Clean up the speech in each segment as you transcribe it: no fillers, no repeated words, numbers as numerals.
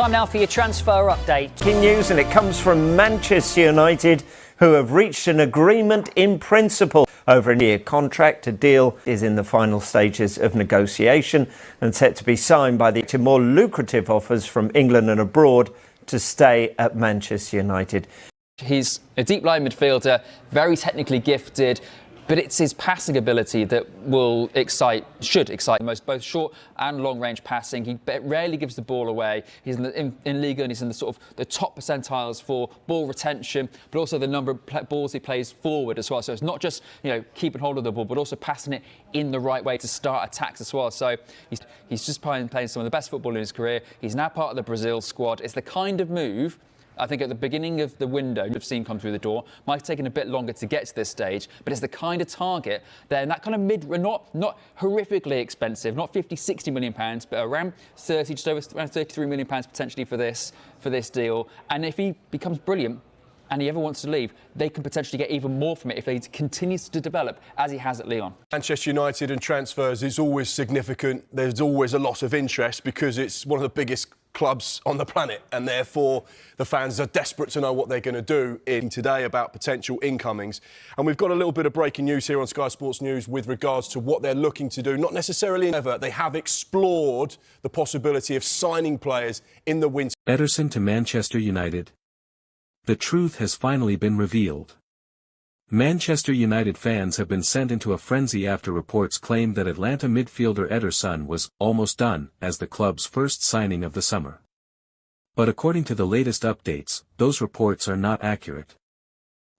Time now for your transfer update. Breaking news, and it comes from Manchester United, who have reached an agreement in principle over a year contract. A deal is in the final stages of negotiation and set to be signed by the more lucrative offers from England and abroad to stay at Manchester United. He's a deep-line midfielder, very technically gifted, but it's his passing ability that should excite most, both short and long-range passing. He rarely gives the ball away. He's in Liga, and he's in the sort of the top percentiles for ball retention, but also the number of balls he plays forward as well. So it's not just keeping hold of the ball, but also passing it in the right way to start attacks as well. So he's just playing some of the best football in his career. He's now part of the Brazil squad. It's the kind of move I think at the beginning of the window we've seen come through the door. Might have taken a bit longer to get to this stage, but it's the kind of target then that kind of not horrifically expensive, not 50, 60 million pounds, but around 30, just over around 33 million pounds potentially for this deal. And if he becomes brilliant and he ever wants to leave, they can potentially get even more from it if he continues to develop as he has at Lyon. Manchester United and transfers is always significant. There's always a lot of interest because it's one of the biggest clubs on the planet, and therefore the fans are desperate to know what they're going to do in today about potential incomings. And we've got a little bit of breaking news here on Sky Sports News with regards to what they're looking to do. Not necessarily ever. They have explored the possibility of signing players in the winter. Ederson to Manchester United. The truth has finally been revealed. Manchester United fans have been sent into a frenzy after reports claimed that Atalanta midfielder Ederson was almost done as the club's first signing of the summer. But according to the latest updates, those reports are not accurate.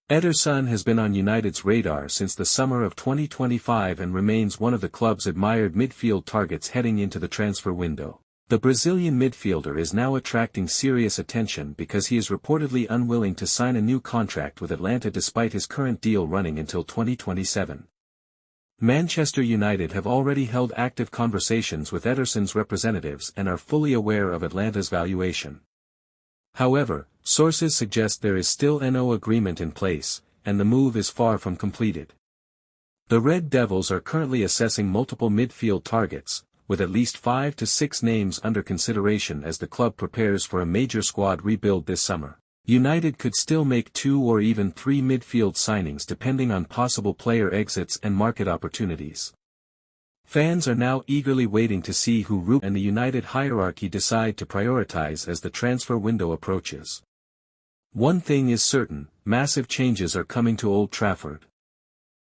Ederson has been on United's radar since the summer of 2025 and remains one of the club's admired midfield targets heading into the transfer window. The Brazilian midfielder is now attracting serious attention because he is reportedly unwilling to sign a new contract with Atalanta despite his current deal running until 2027. Manchester United have already held active conversations with Ederson's representatives and are fully aware of Atalanta's valuation. However, sources suggest there is still no agreement in place, and the move is far from completed. The Red Devils are currently assessing multiple midfield targets, with at least 5 to 6 names under consideration as the club prepares for a major squad rebuild this summer. United could still make 2 or even 3 midfield signings depending on possible player exits and market opportunities. Fans are now eagerly waiting to see who Rupp and the United hierarchy decide to prioritize as the transfer window approaches. One thing is certain, massive changes are coming to Old Trafford.